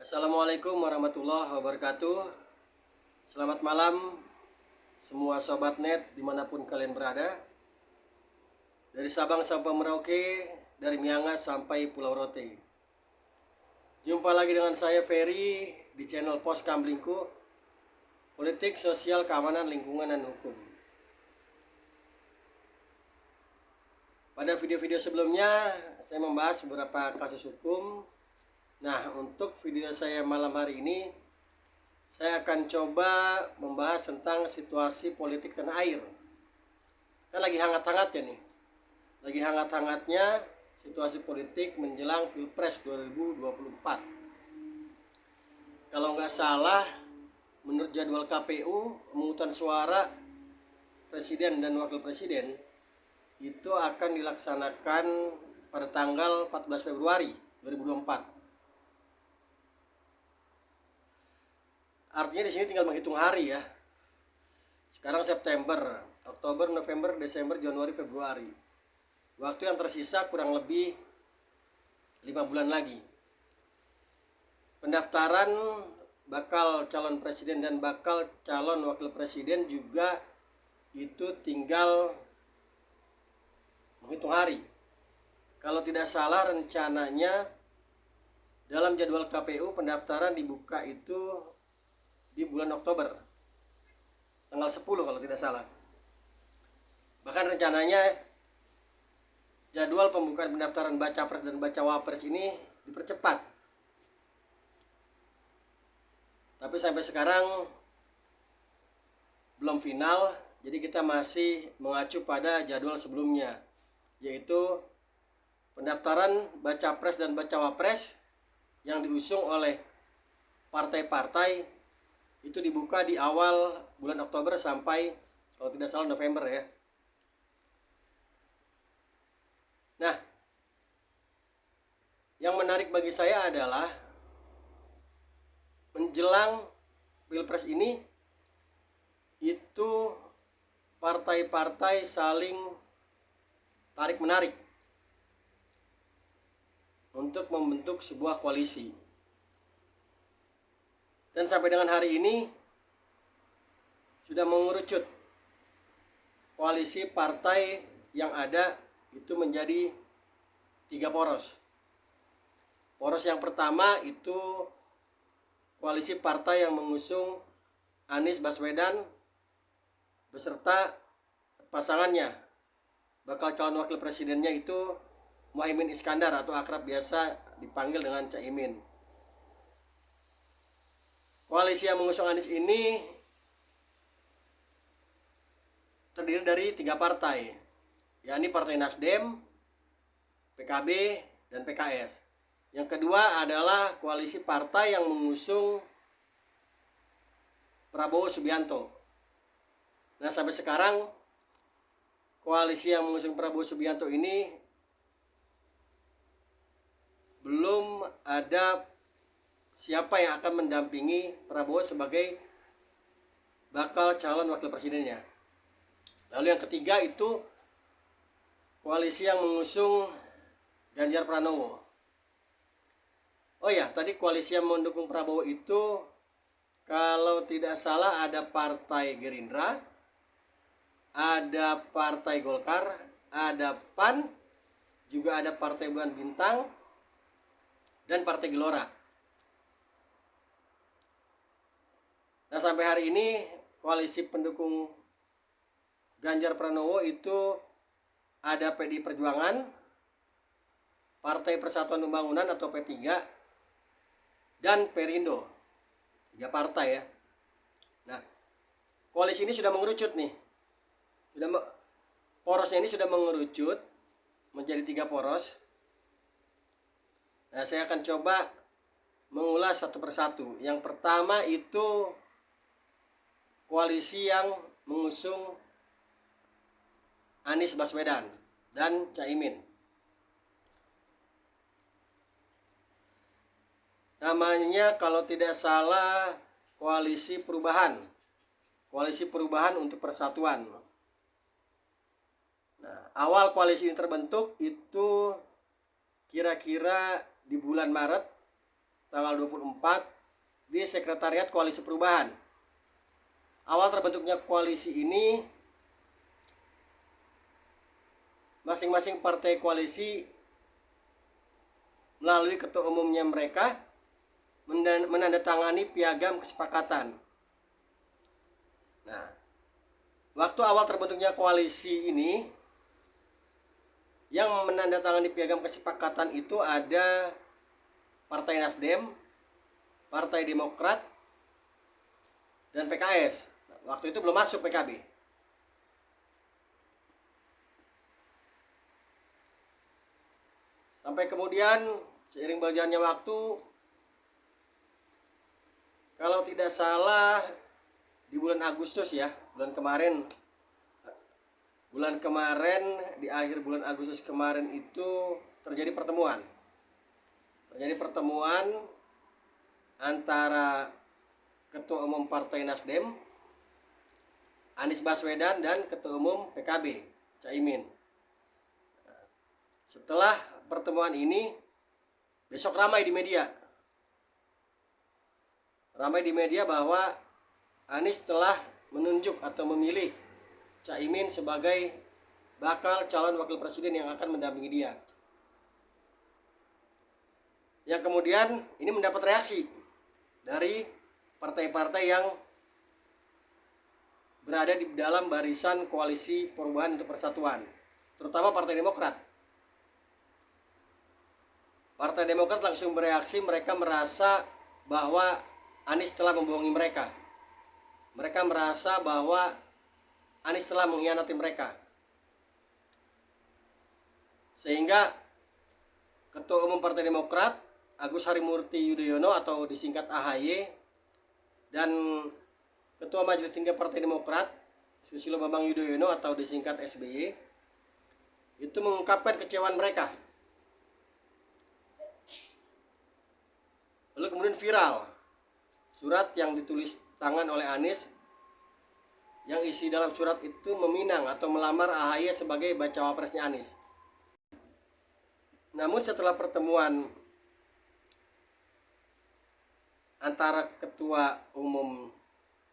Assalamualaikum warahmatullahi wabarakatuh. Selamat malam semua sobat net dimanapun kalian berada. Dari Sabang sampai Merauke, dari Miangas sampai Pulau Rote. Jumpa lagi dengan saya Ferry di channel Pos Kamblingku, Politik, Sosial, Keamanan, Lingkungan, dan Hukum. Pada video-video sebelumnya saya membahas beberapa kasus hukum. Nah, untuk video saya malam hari ini, saya akan coba membahas tentang situasi politik tanah air. Kan lagi hangat-hangatnya nih. Lagi hangat-hangatnya situasi politik menjelang Pilpres 2024. Kalau nggak salah, menurut jadwal KPU, pemungutan suara presiden dan wakil presiden itu akan dilaksanakan pada tanggal 14 Februari 2024. Artinya di sini tinggal menghitung hari ya. Sekarang September, Oktober, November, Desember, Januari, Februari. Waktu yang tersisa kurang lebih 5 bulan lagi. Pendaftaran bakal calon presiden dan bakal calon wakil presiden juga itu tinggal menghitung hari. Kalau tidak salah rencananya dalam jadwal KPU pendaftaran dibuka itu di bulan Oktober, tanggal 10 kalau tidak salah. Bahkan rencananya jadwal pembukaan pendaftaran baca pres dan baca wapres ini dipercepat. Tapi sampai sekarang belum final, jadi kita masih mengacu pada jadwal sebelumnya, yaitu pendaftaran baca pres dan baca wapres yang diusung oleh partai-partai itu dibuka di awal bulan Oktober sampai kalau tidak salah November ya. Nah, yang menarik bagi saya adalah menjelang Pilpres ini itu partai-partai saling tarik-menarik untuk membentuk sebuah koalisi. Dan sampai dengan hari ini sudah mengerucut koalisi partai yang ada itu menjadi 3 poros. Poros yang pertama itu koalisi partai yang mengusung Anies Baswedan beserta pasangannya, bakal calon wakil presidennya itu Muhaimin Iskandar atau akrab biasa dipanggil dengan Caimin. Koalisi yang mengusung Anies ini terdiri dari 3 partai, yakni Partai Nasdem, PKB, dan PKS. Yang kedua adalah koalisi partai yang mengusung Prabowo Subianto. Nah, sampai sekarang koalisi yang mengusung Prabowo Subianto ini belum ada siapa yang akan mendampingi Prabowo sebagai bakal calon wakil presidennya. Lalu yang ketiga itu koalisi yang mengusung Ganjar Pranowo. Oh ya, tadi koalisi yang mendukung Prabowo itu kalau tidak salah ada Partai Gerindra, ada Partai Golkar, ada PAN, juga ada Partai Bulan Bintang, dan Partai Gelora. Nah, sampai hari ini koalisi pendukung Ganjar Pranowo itu ada PDI Perjuangan, Partai Persatuan Pembangunan atau P3, dan Perindo. 3 partai ya. Nah, koalisi ini sudah mengerucut nih. Porosnya ini sudah mengerucut menjadi 3 poros. Nah, saya akan coba mengulas satu persatu. Yang pertama itu koalisi yang mengusung Anies Baswedan dan Caimin. Namanya kalau tidak salah Koalisi Perubahan. Koalisi Perubahan untuk Persatuan. Nah, awal koalisi ini terbentuk itu kira-kira di bulan Maret tanggal 24 di Sekretariat Koalisi Perubahan. Awal terbentuknya koalisi ini, masing-masing partai koalisi melalui ketua umumnya mereka menandatangani piagam kesepakatan. Nah, waktu awal terbentuknya koalisi ini, yang menandatangani piagam kesepakatan itu ada Partai Nasdem, Partai Demokrat, dan PKS. Waktu itu belum masuk PKB. Sampai kemudian seiring berjalannya waktu, kalau tidak salah di bulan Agustus ya, bulan kemarin di akhir bulan Agustus kemarin itu terjadi pertemuan antara Ketua Umum Partai Nasdem Anies Baswedan dan Ketua Umum PKB Caimin. Setelah pertemuan ini, besok ramai di media bahwa Anies telah menunjuk atau memilih Caimin sebagai bakal calon wakil presiden yang akan mendampingi dia. Yang kemudian ini mendapat reaksi dari partai-partai yang berada di dalam barisan Koalisi Perubahan untuk Persatuan, terutama Partai Demokrat. Partai Demokrat langsung bereaksi, mereka merasa bahwa Anies telah membohongi mereka. Mereka merasa bahwa Anies telah mengkhianati mereka. Sehingga Ketua Umum Partai Demokrat Agus Harimurti Yudhoyono atau disingkat AHY dan Ketua Majelis Tinggi Partai Demokrat Susilo Bambang Yudhoyono atau disingkat SBY itu mengungkapkan kecewaan mereka. Lalu kemudian viral surat yang ditulis tangan oleh Anies, yang isi dalam surat itu meminang atau melamar AHY sebagai bacawa presnya Anies. Namun setelah pertemuan antara Ketua Umum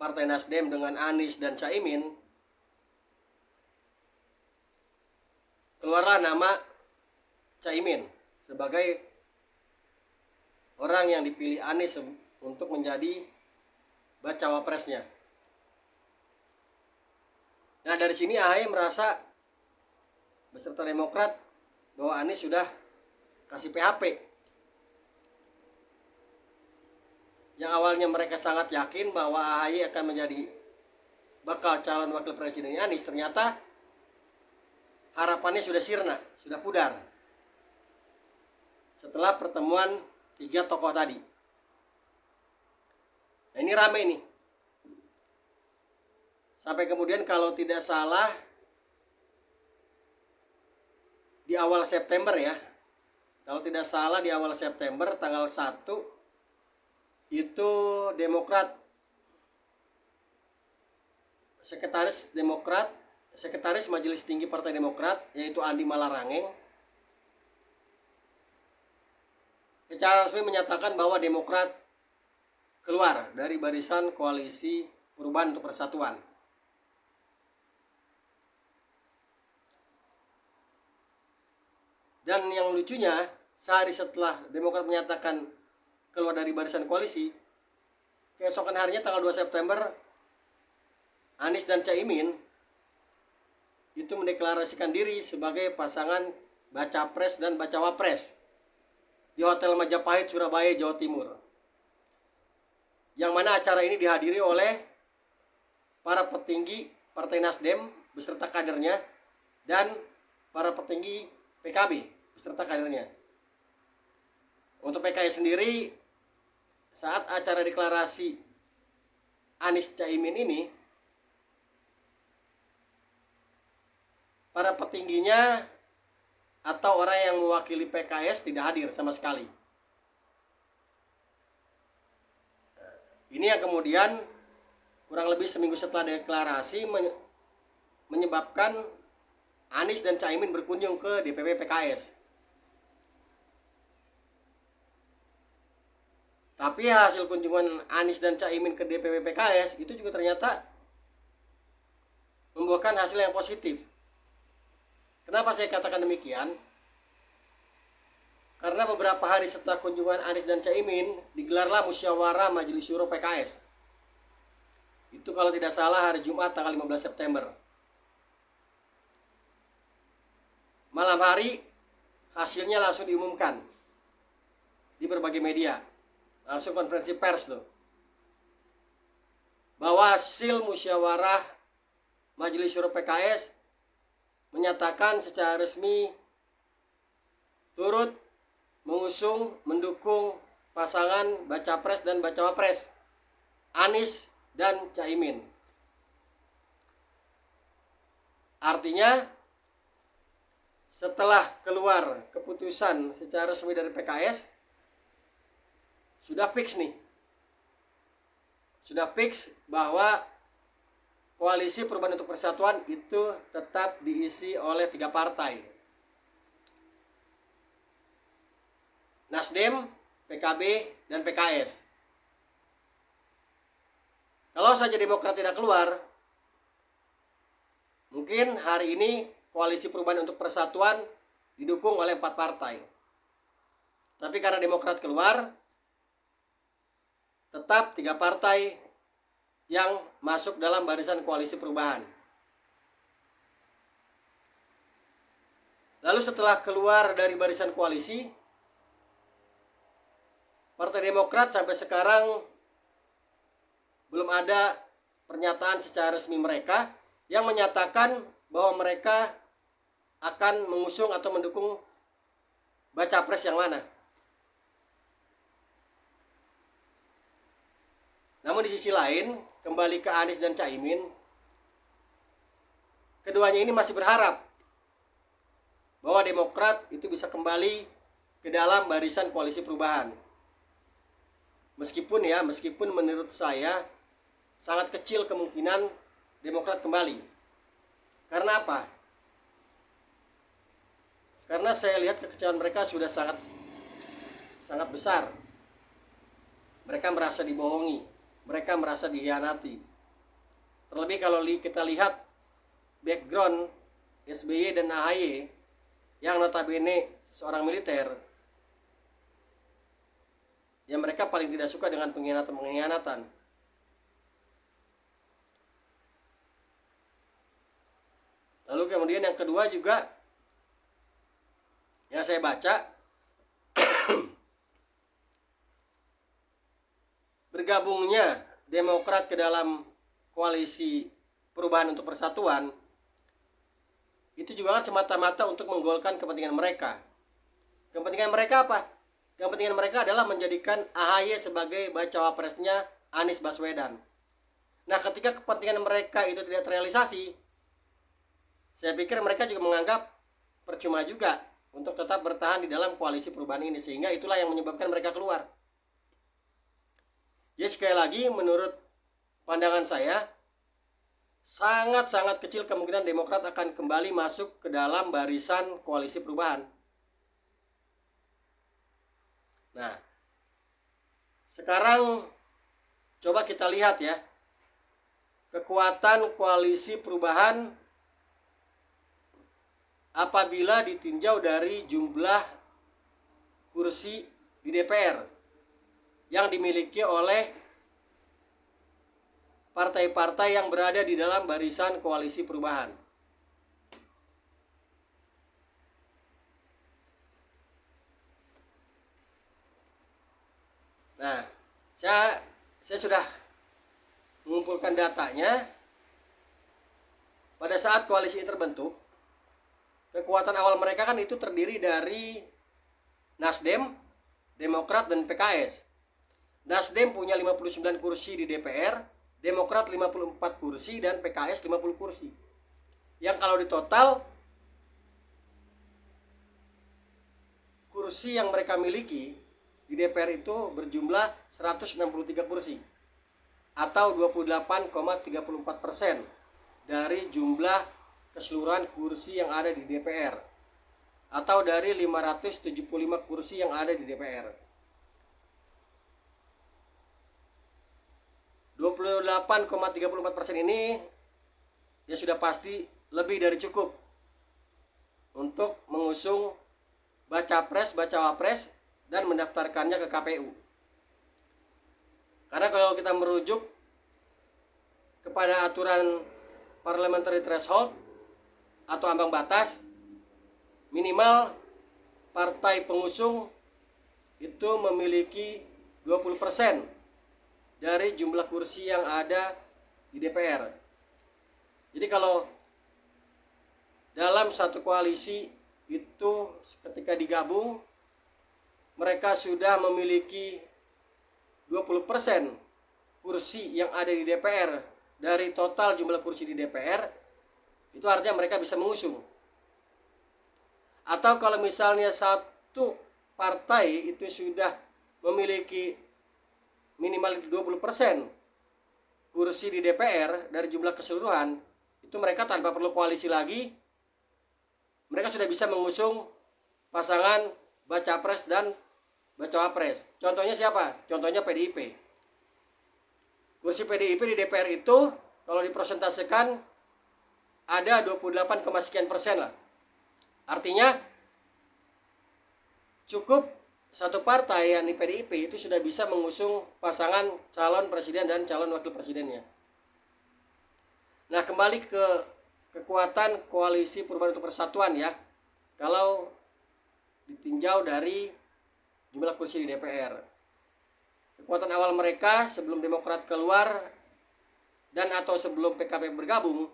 Partai Nasdem dengan Anies dan Caimin, keluarlah nama Caimin sebagai orang yang dipilih Anies untuk menjadi bacawa presnya. Nah, dari sini AHY merasa beserta Demokrat bahwa Anies sudah kasih PHP. Yang awalnya mereka sangat yakin bahwa AHY akan menjadi bakal calon wakil presiden Anies, ternyata harapannya sudah sirna, sudah pudar setelah pertemuan 3 tokoh tadi. Nah, ini ramai nih. Sampai kemudian kalau tidak salah di awal September ya. Kalau tidak salah di awal September tanggal 1 itu Demokrat, Sekretaris Majelis Tinggi Partai Demokrat yaitu Andi Malarangeng secara resmi menyatakan bahwa Demokrat keluar dari barisan Koalisi Perubahan untuk Persatuan. Dan yang lucunya, sehari setelah Demokrat menyatakan keluar dari barisan koalisi, keesokan harinya tanggal 2 September Anies dan Caimin itu mendeklarasikan diri sebagai pasangan baca pres dan bacawa pres di Hotel Majapahit, Surabaya, Jawa Timur. Yang mana acara ini dihadiri oleh para petinggi Partai Nasdem beserta kadernya dan para petinggi PKB beserta kadernya. Untuk PKS sendiri, saat acara deklarasi Anies Caimin ini, para petingginya atau orang yang mewakili PKS tidak hadir sama sekali. Ini yang kemudian kurang lebih seminggu setelah deklarasi menyebabkan Anies dan Caimin berkunjung ke DPP PKS. Tapi hasil kunjungan Anies dan Caimin ke DPP PKS itu juga ternyata membuahkan hasil yang positif. Kenapa saya katakan demikian? Karena beberapa hari setelah kunjungan Anies dan Caimin, digelarlah musyawarah Majelis Syuro PKS. Itu kalau tidak salah hari Jumat tanggal 15 September. Malam hari hasilnya langsung diumumkan di berbagai media. Langsung konferensi pers tuh. Bahwa hasil musyawarah Majelis Syuro PKS menyatakan secara resmi turut mengusung, mendukung pasangan baca pres dan bacawa pres Anies dan Caimin. Artinya setelah keluar keputusan secara resmi dari PKS, sudah fix nih. Sudah fix bahwa Koalisi Perubahan untuk Persatuan itu tetap diisi oleh 3 partai. Nasdem, PKB, dan PKS. Kalau saja Demokrat tidak keluar, mungkin hari ini Koalisi Perubahan untuk Persatuan didukung oleh 4 partai. Tapi karena Demokrat keluar, tetap 3 partai yang masuk dalam barisan Koalisi Perubahan. Lalu setelah keluar dari barisan koalisi, Partai Demokrat sampai sekarang belum ada pernyataan secara resmi mereka yang menyatakan bahwa mereka akan mengusung atau mendukung baca pres yang mana. Namun di sisi lain, kembali ke Anies dan Caimin, keduanya ini masih berharap bahwa Demokrat itu bisa kembali ke dalam barisan Koalisi Perubahan. Meskipun menurut saya sangat kecil kemungkinan Demokrat kembali. Karena apa? Karena saya lihat kekecewaan mereka sudah sangat besar. Mereka merasa dibohongi, mereka merasa dikhianati. Terlebih kalau kita lihat background SBY dan AHY yang notabene seorang militer, yang mereka paling tidak suka dengan pengkhianatan. Lalu kemudian yang kedua juga yang saya baca, bergabungnya Demokrat ke dalam Koalisi Perubahan untuk Persatuan itu juga kan semata-mata untuk menggolkan kepentingan mereka. Kepentingan mereka apa? Kepentingan mereka adalah menjadikan AHY sebagai bacawa presnya Anies Baswedan. Nah, ketika kepentingan mereka itu tidak terrealisasi, saya pikir mereka juga menganggap percuma juga untuk tetap bertahan di dalam Koalisi Perubahan ini, sehingga itulah yang menyebabkan mereka keluar. Jadi sekali lagi, menurut pandangan saya, sangat-sangat kecil kemungkinan Demokrat akan kembali masuk ke dalam barisan Koalisi Perubahan. Nah, sekarang coba kita lihat ya, kekuatan Koalisi Perubahan apabila ditinjau dari jumlah kursi di DPR yang dimiliki oleh partai-partai yang berada di dalam barisan Koalisi Perubahan. Nah, saya sudah mengumpulkan datanya. Pada saat koalisi ini terbentuk, kekuatan awal mereka kan itu terdiri dari Nasdem, Demokrat, dan PKS. Nasdem punya 59 kursi di DPR, Demokrat 54 kursi, dan PKS 50 kursi. Yang kalau ditotal, kursi yang mereka miliki di DPR itu berjumlah 163 kursi atau 28,34% dari jumlah keseluruhan kursi yang ada di DPR atau dari 575 kursi yang ada di DPR. 28,34% ini ya sudah pasti lebih dari cukup untuk mengusung baca pres, baca wapres, dan mendaftarkannya ke KPU. Karena kalau kita merujuk kepada aturan parliamentary threshold atau ambang batas, minimal partai pengusung itu memiliki 20% dari jumlah kursi yang ada di DPR. Jadi kalau dalam satu koalisi itu ketika digabung mereka sudah memiliki 20% kursi yang ada di DPR dari total jumlah kursi di DPR, itu artinya mereka bisa mengusung. Atau kalau misalnya satu partai itu sudah memiliki minimal 20% kursi di DPR dari jumlah keseluruhan, itu mereka tanpa perlu koalisi lagi, mereka sudah bisa mengusung pasangan baca pres dan baca wapres. Contohnya siapa? Contohnya PDIP. Kursi PDIP di DPR itu kalau dipresentasikan ada 28, sekian persen lah. Artinya cukup satu partai yang di PDIP itu sudah bisa mengusung pasangan calon presiden dan calon wakil presidennya. Nah, kembali ke kekuatan koalisi Perubahan untuk Persatuan ya. Kalau ditinjau dari jumlah kursi di DPR. Kekuatan awal mereka sebelum Demokrat keluar dan atau sebelum PKB bergabung,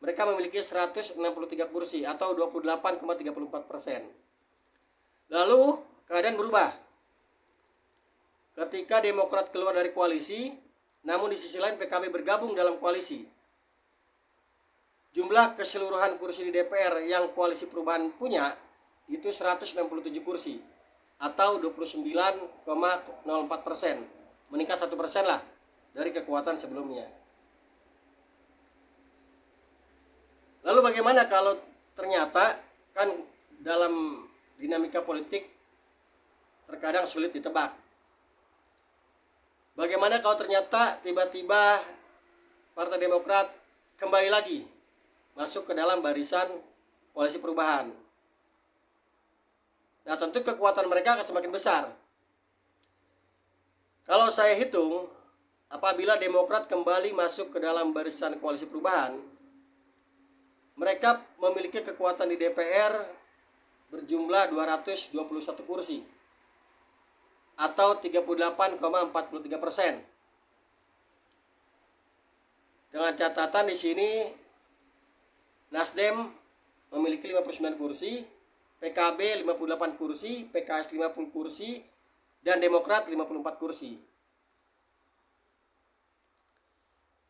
mereka memiliki 163 kursi atau 28,34%. Lalu keadaan berubah ketika Demokrat keluar dari koalisi, namun di sisi lain PKB bergabung dalam koalisi. Jumlah keseluruhan kursi di DPR yang koalisi perubahan punya itu 167 kursi atau 29,04%, meningkat 1% lah dari kekuatan sebelumnya. Lalu bagaimana kalau ternyata kan dalam dinamika politik terkadang sulit ditebak. Bagaimana kalau ternyata tiba-tiba Partai Demokrat kembali lagi masuk ke dalam barisan koalisi perubahan? Nah, tentu kekuatan mereka akan semakin besar. Kalau saya hitung, apabila Demokrat kembali masuk ke dalam barisan koalisi perubahan, mereka memiliki kekuatan di DPR berjumlah 221 kursi atau 38,43%. Dengan catatan di sini Nasdem memiliki 59 kursi, PKB 58 kursi, PKS 50 kursi, dan Demokrat 54 kursi.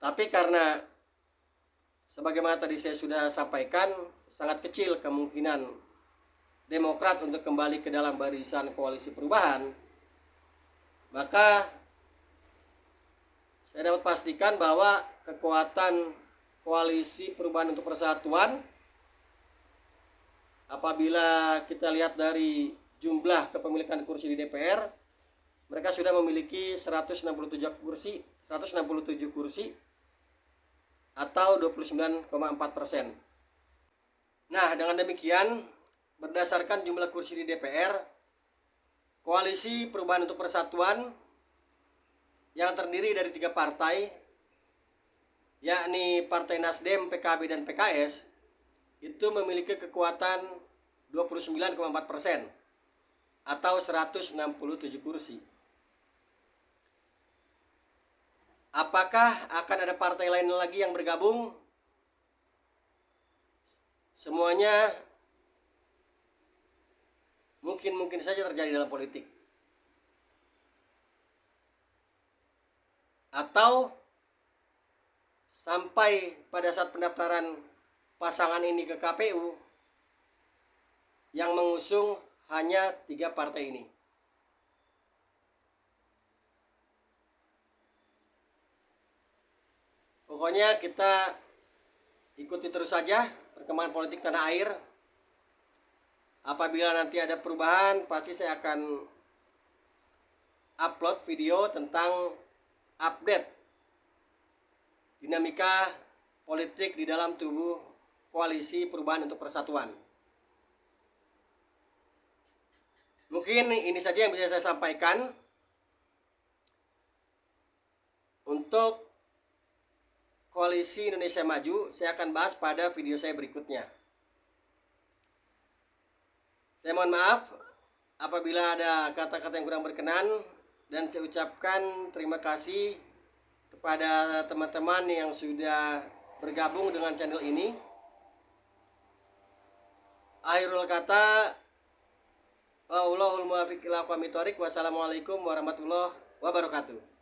Tapi karena sebagaimana tadi saya sudah sampaikan, sangat kecil kemungkinan Demokrat untuk kembali ke dalam barisan koalisi perubahan, maka saya dapat pastikan bahwa kekuatan koalisi Perubahan untuk Persatuan, apabila kita lihat dari jumlah kepemilikan kursi di DPR, mereka sudah memiliki 167 kursi atau 29,4%. Nah, dengan demikian, berdasarkan jumlah kursi di DPR, koalisi Perubahan untuk Persatuan yang terdiri dari 3 partai, yakni Partai Nasdem, PKB, dan PKS, itu memiliki kekuatan 29,4% atau 167 kursi. Apakah akan ada partai lain lagi yang bergabung? Semuanya mungkin saja terjadi dalam politik. Atau sampai pada saat pendaftaran pasangan ini ke KPU, yang mengusung hanya 3 partai ini. Pokoknya kita ikuti terus saja perkembangan politik tanah air. Apabila nanti ada perubahan, pasti saya akan upload video tentang update dinamika politik di dalam tubuh Koalisi Perubahan untuk Persatuan. Mungkin ini saja yang bisa saya sampaikan. Untuk Koalisi Indonesia Maju, saya akan bahas pada video saya berikutnya. Saya mohon maaf apabila ada kata-kata yang kurang berkenan, dan saya ucapkan terima kasih kepada teman-teman yang sudah bergabung dengan channel ini. Akhirul kata, wallahul muwaffiq ila aqwamit thoriq. Wassalamualaikum warahmatullahi wabarakatuh.